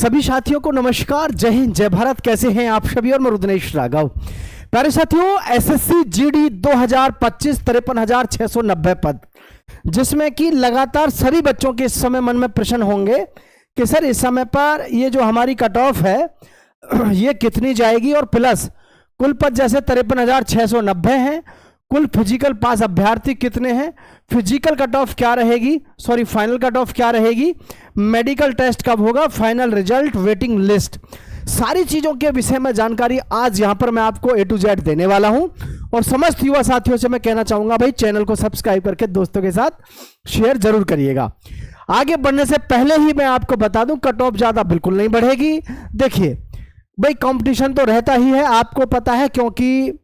सभी साथियों को नमस्कार, जय हिंद, जय भारत। कैसे हैं आप सभी? और मैं रुद्रेश राघव। प्यारे साथियों, एसएससी जीडी 2025 53,690 पद, जिसमें कि लगातार सभी बच्चों के इस समय मन में प्रश्न होंगे कि सर इस समय पर ये जो हमारी कट ऑफ है ये कितनी जाएगी, और प्लस कुल पद जैसे 53,690 हैं, कुल फिजिकल पास अभ्यर्थी कितने हैं, फिजिकल कट ऑफ क्या रहेगी, फाइनल कट ऑफ क्या रहेगी, मेडिकल टेस्ट कब होगा, फाइनल रिजल्ट, वेटिंग लिस्ट, सारी चीजों के विषय में जानकारी आज यहां पर मैं आपको A to Z देने वाला हूं। और समस्त युवा साथियों से मैं कहना चाहूंगा भाई चैनल को सब्सक्राइब करके दोस्तों के साथ शेयर जरूर करिएगा। आगे बढ़ने से पहले ही मैं आपको बता दूं, कट ऑफ ज्यादा बिल्कुल नहीं बढ़ेगी। देखिए भाई, कंपटीशन तो रहता ही है, आपको पता है, क्योंकि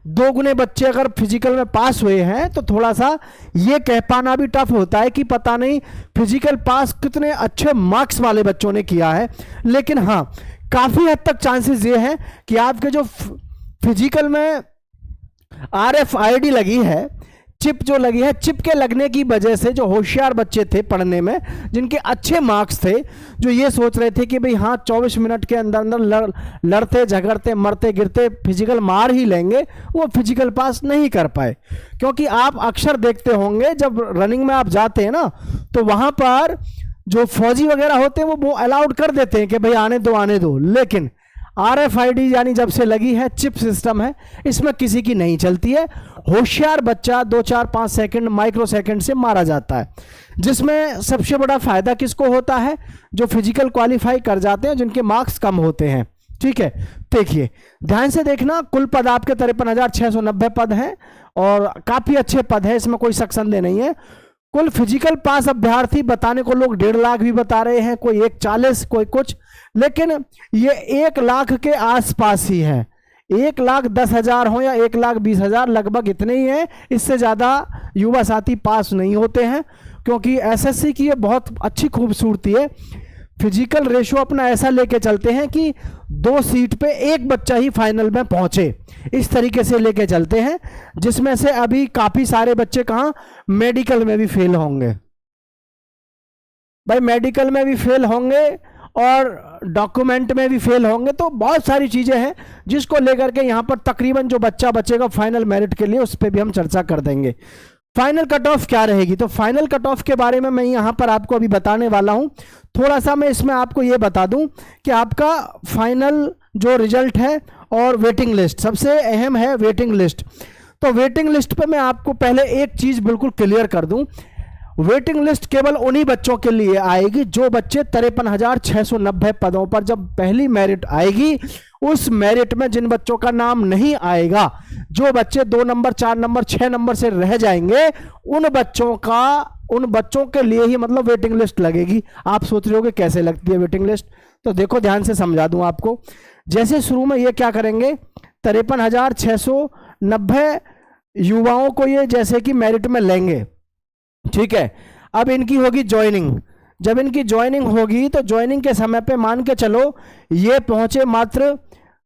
2 गुने बच्चे अगर फिजिकल में पास हुए हैं तो थोड़ा सा ये कह पाना भी टफ होता है कि पता नहीं फिजिकल पास कितने अच्छे मार्क्स वाले बच्चों ने किया है। लेकिन हाँ, काफी हद तक चांसेस ये हैं कि आपके जो फिजिकल में RFID लगी है, चिप जो लगी है, चिप के लगने की वजह से जो होशियार बच्चे थे पढ़ने में, जिनके अच्छे मार्क्स थे, जो ये सोच रहे थे कि भाई हाँ 24 मिनट के अंदर अंदर लड़ते झगड़ते मरते गिरते फिजिकल मार ही लेंगे, वो फिजिकल पास नहीं कर पाए। क्योंकि आप अक्सर देखते होंगे जब रनिंग में आप जाते हैं ना, तो वहाँ पर जो फौजी वगैरह होते हैं वो अलाउड कर देते हैं कि भाई आने दो, लेकिन RFID यानी जब से लगी है, चिप सिस्टम है, इसमें किसी की नहीं चलती है। होशियार बच्चा 2, 4, 5 सेकंड, माइक्रो सेकंड से मारा जाता है, जिसमें सबसे बड़ा फायदा किसको होता है? जो फिजिकल क्वालिफाई कर जाते हैं, जिनके मार्क्स कम होते हैं। ठीक है, देखिए ध्यान से देखना, कुल पद आपके 53,690 पद हैं और काफी अच्छे पद है, इसमें कोई शक संदेह नहीं है। कुल फिजिकल पास अभ्यर्थी बताने को लोग 1.5 लाख भी बता रहे हैं, कोई 140, कोई कुछ, लेकिन ये 1 लाख के आसपास ही है। 1,10,000 हो या 1,20,000, लगभग इतने ही है। इससे ज़्यादा युवा साथी पास नहीं होते हैं, क्योंकि एसएससी की ये बहुत अच्छी खूबसूरती है। फिजिकल रेशो अपना ऐसा लेके चलते हैं कि 2 सीट पे 1 बच्चा ही फाइनल में पहुंचे, इस तरीके से लेके चलते हैं, जिसमें से अभी काफी सारे बच्चे कहाँ मेडिकल में भी फेल होंगे। भाई मेडिकल में भी फेल होंगे और डॉक्यूमेंट में भी फेल होंगे, तो बहुत सारी चीजें हैं जिसको लेकर के यहाँ पर तकरीबन जो बच्चा बचेगा फाइनल मेरिट के लिए, उस पर भी हम चर्चा कर देंगे। फाइनल कट ऑफ क्या रहेगी, तो फाइनल कट ऑफ के बारे में मैं यहाँ पर आपको अभी बताने वाला हूँ। थोड़ा सा मैं इसमें आपको ये बता दूं कि आपका फाइनल जो रिजल्ट है और वेटिंग लिस्ट, सबसे अहम है वेटिंग लिस्ट। तो वेटिंग लिस्ट पे मैं आपको पहले एक चीज बिल्कुल क्लियर कर दूं, वेटिंग लिस्ट केवल उन्हीं बच्चों के लिए आएगी जो बच्चे 53,690 पदों पर जब पहली मेरिट आएगी, उस मेरिट में जिन बच्चों का नाम नहीं आएगा, जो बच्चे 2 नंबर 4 नंबर 6 नंबर से रह जाएंगे, उन बच्चों के लिए ही मतलब वेटिंग लिस्ट लगेगी। आप सोच रहे होगे कैसे लगती है वेटिंग लिस्ट, तो देखो ध्यान से समझा दूं आपको। जैसे शुरू में ये क्या करेंगे, 53,690 युवाओं को ये जैसे कि मेरिट में लेंगे, ठीक है। अब इनकी होगी ज्वाइनिंग, जब इनकी ज्वाइनिंग होगी तो ज्वाइनिंग के समय पे मान के चलो ये पहुंचे मात्र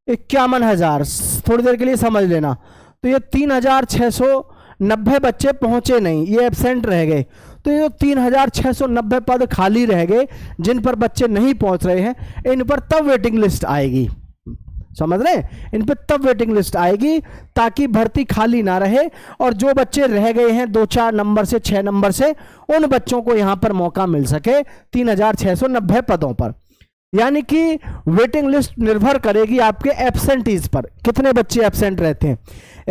51,000, थोड़ी देर के लिए समझ लेना, तो ये 3,690 बच्चे पहुंचे नहीं, ये एब्सेंट रह गए, तो ये 3,690 पद खाली रह गए जिन पर बच्चे नहीं पहुंच रहे हैं, इन पर तब वेटिंग लिस्ट आएगी। समझ रहे, इन पर तब वेटिंग लिस्ट आएगी ताकि भर्ती खाली ना रहे, और जो बच्चे रह गए हैं 2, 4 नंबर से 6 नंबर से, उन बच्चों को यहां पर मौका मिल सके 3,690 पदों पर। यानी कि वेटिंग लिस्ट निर्भर करेगी आपके एब्सेंटीज पर, कितने बच्चे एब्सेंट रहते हैं।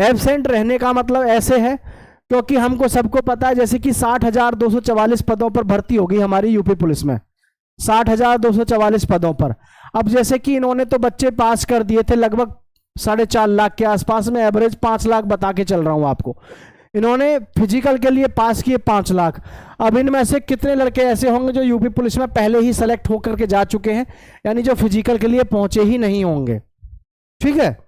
एब्सेंट रहने का मतलब ऐसे है, क्योंकि हमको सबको पता है जैसे कि 60,244 पदों पर भर्ती होगी हमारी यूपी पुलिस में, 60,244 पदों पर। अब जैसे कि इन्होंने तो बच्चे पास कर दिए थे लगभग 4.5 लाख के आसपास में, एवरेज 5 लाख बता के चल रहा हूं आपको। इन्होंने फिजिकल के लिए पास किए 5 लाख। अब इनमें से कितने लड़के ऐसे होंगे जो यूपी पुलिस में पहले ही सेलेक्ट होकर के जा चुके हैं, यानी जो फिजिकल के लिए पहुंचे ही नहीं होंगे। ठीक है,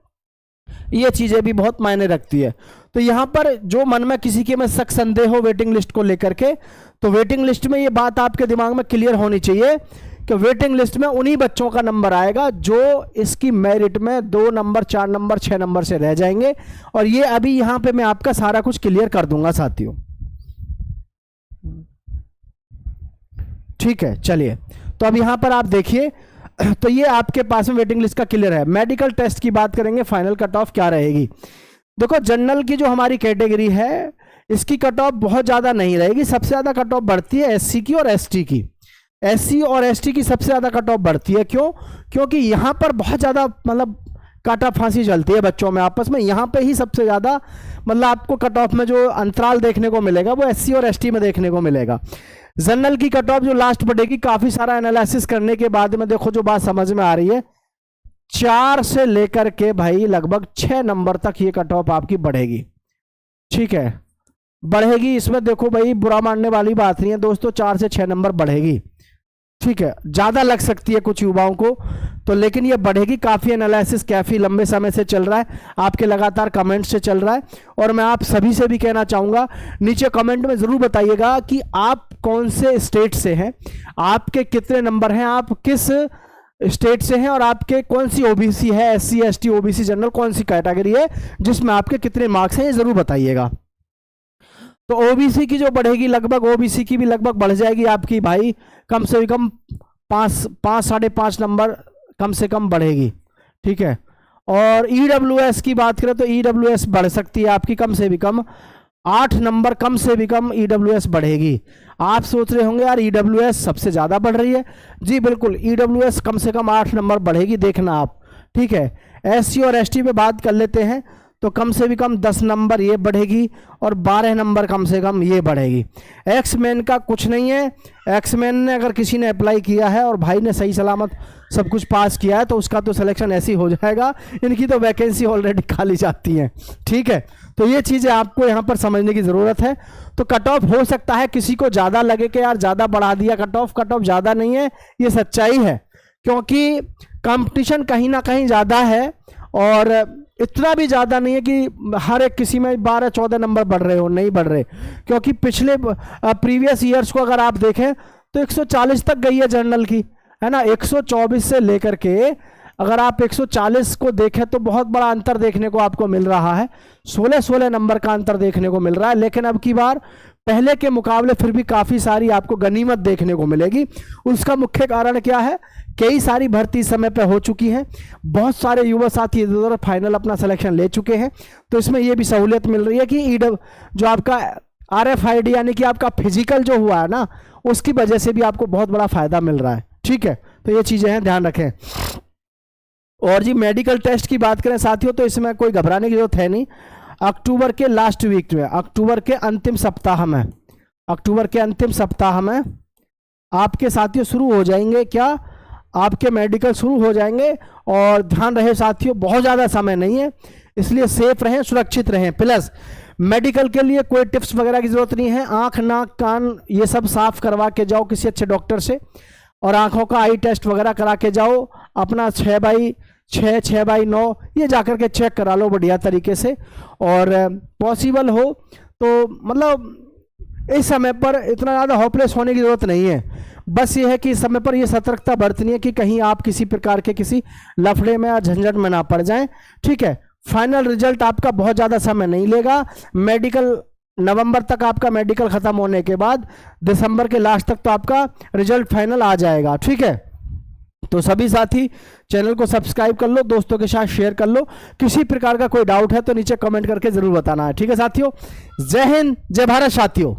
ये चीजें भी बहुत मायने रखती है। तो यहां पर जो मन में किसी के में शक संदेह हो वेटिंग लिस्ट को लेकर के, तो वेटिंग लिस्ट में ये बात आपके दिमाग में क्लियर होनी चाहिए कि वेटिंग लिस्ट में उन्हीं बच्चों का नंबर आएगा जो इसकी मेरिट में 2 नंबर 4 नंबर 6 नंबर से रह जाएंगे। और ये अभी यहां पे मैं आपका सारा कुछ क्लियर कर दूंगा साथियों। ठीक है, चलिए तो अब यहां पर आप देखिए तो ये आपके पास में वेटिंग लिस्ट का क्लियर है। मेडिकल टेस्ट की बात करेंगे, फाइनल कट ऑफ क्या रहेगी। देखो जनरल की जो हमारी कैटेगरी है इसकी कट ऑफ बहुत ज़्यादा नहीं रहेगी। सबसे ज़्यादा कट ऑफ बढ़ती है एससी की और एसटी की। एससी और एसटी की सबसे ज़्यादा कट ऑफ बढ़ती है। क्यों? क्योंकि यहाँ पर बहुत ज़्यादा मतलब काटा फांसी चलती है बच्चों में आपस में। यहाँ पे ही सबसे ज़्यादा मतलब आपको कट ऑफ में जो अंतराल देखने को मिलेगा वो एससी और एसटी में देखने को मिलेगा। जनरल की कट ऑफ जो लास्ट बढ़ेगी, काफ़ी सारा एनालिसिस करने के बाद में देखो जो बात समझ में आ रही है, 4 से लेकर के भाई लगभग 6 नंबर तक ये कट ऑफ आपकी बढ़ेगी। ठीक है, बढ़ेगी। इसमें देखो भाई बुरा मानने वाली बात नहीं है दोस्तों, 4 से 6 नंबर बढ़ेगी। ठीक है, ज़्यादा लग सकती है कुछ युवाओं को तो, लेकिन ये बढ़ेगी। काफ़ी एनालिसिस काफ़ी लंबे समय से चल रहा है, आपके लगातार कमेंट से चल रहा है। और मैं आप सभी से भी कहना चाहूँगा, नीचे कमेंट में ज़रूर बताइएगा कि आप कौन से स्टेट से हैं, आपके कितने नंबर हैं, आप किस स्टेट से हैं, और आपके कौन सी ओबीसी है, एससी एसटी ओबीसी जनरल कौन सी कैटेगरी है जिसमें आपके कितने मार्क्स हैं, ये ज़रूर बताइएगा। तो ओबीसी की जो बढ़ेगी, लगभग ओबीसी की भी लगभग बढ़ जाएगी आपकी भाई, कम से कम 5 साढ़े 5 नंबर कम से कम बढ़ेगी। ठीक है, और ईडब्ल्यूएस की बात करें तो ईडब्ल्यूएस बढ़ सकती है आपकी कम से भी कम 8 नंबर, कम से भी कम ईडब्ल्यूएस बढ़ेगी। आप सोच रहे होंगे यार ईडब्ल्यूएस सबसे ज़्यादा बढ़ रही है। जी बिल्कुल, ईडब्ल्यूएस कम से कम 8 नंबर बढ़ेगी, देखना आप। ठीक है, एससी और एसटी पे बात कर लेते हैं तो कम से भी कम 10 नंबर ये बढ़ेगी और 12 नंबर कम से कम ये बढ़ेगी। एक्समैन का कुछ नहीं है, एक्समैन ने अगर किसी ने अप्लाई किया है और भाई ने सही सलामत सब कुछ पास किया है तो उसका तो सिलेक्शन ऐसे ही हो जाएगा, इनकी तो वैकेंसी ऑलरेडी खाली जाती है। ठीक है, तो ये चीज़ें आपको यहाँ पर समझने की ज़रूरत है। तो कट ऑफ हो सकता है किसी को ज़्यादा लगे कि यार ज़्यादा बढ़ा दिया कट ऑफ ज़्यादा नहीं है, ये सच्चाई है, क्योंकि कंपटीशन कहीं ना कहीं ज़्यादा है और इतना भी ज़्यादा नहीं है कि हर एक किसी में 12-14 नंबर बढ़ रहे हो, नहीं बढ़ रहे। क्योंकि पिछले प्रीवियस ईयर्स को अगर आप देखें तो 140 तक गई है जनरल की, है ना। 124 से लेकर के अगर आप 140 को देखें तो बहुत बड़ा अंतर देखने को आपको मिल रहा है, 16-16 नंबर का अंतर देखने को मिल रहा है। लेकिन अब की बार पहले के मुकाबले फिर भी काफ़ी सारी आपको गनीमत देखने को मिलेगी। उसका मुख्य कारण क्या है, कई सारी भर्ती समय पर हो चुकी है, बहुत सारे युवा साथी इधर फाइनल अपना सिलेक्शन ले चुके हैं। तो इसमें यह भी सहूलियत मिल रही है कि जो आपका RFID यानी कि आपका फिजिकल जो हुआ है ना, उसकी वजह से भी आपको बहुत बड़ा फायदा मिल रहा है। ठीक है, तो ये चीज़ें हैं, ध्यान रखें। और जी मेडिकल टेस्ट की बात करें साथियों तो इसमें कोई घबराने की जरूरत है नहीं। अक्टूबर के लास्ट वीक में, अक्टूबर के अंतिम सप्ताह में, अक्टूबर के अंतिम सप्ताह में आपके साथियों शुरू हो जाएंगे, क्या आपके मेडिकल शुरू हो जाएंगे। और ध्यान रहे साथियों, बहुत ज़्यादा समय नहीं है, इसलिए सेफ रहें, सुरक्षित रहें। प्लस मेडिकल के लिए कोई टिप्स वगैरह की ज़रूरत नहीं है, आँख नाक कान ये सब साफ करवा के जाओ किसी अच्छे डॉक्टर से, और आँखों का आई टेस्ट वगैरह करा के जाओ, अपना 6x6 6x9 ये जाकर के चेक करा लो बढ़िया तरीके से। और पॉसिबल हो तो मतलब इस समय पर इतना ज़्यादा होपलेस होने की ज़रूरत नहीं है। बस ये है कि इस समय पर ये सतर्कता बरतनी है कि कहीं आप किसी प्रकार के किसी लफड़े में या झंझट में ना पड़ जाएं। ठीक है, फाइनल रिजल्ट आपका बहुत ज़्यादा समय नहीं लेगा। मेडिकल नवंबर तक आपका मेडिकल ख़त्म होने के बाद दिसंबर के लास्ट तक तो आपका रिजल्ट फाइनल आ जाएगा। ठीक है, तो सभी साथी चैनल को सब्सक्राइब कर लो, दोस्तों के साथ शेयर कर लो। किसी प्रकार का कोई डाउट है तो नीचे कमेंट करके ज़रूर बताना है। ठीक है साथियों, जय हिंद जय भारत साथियों।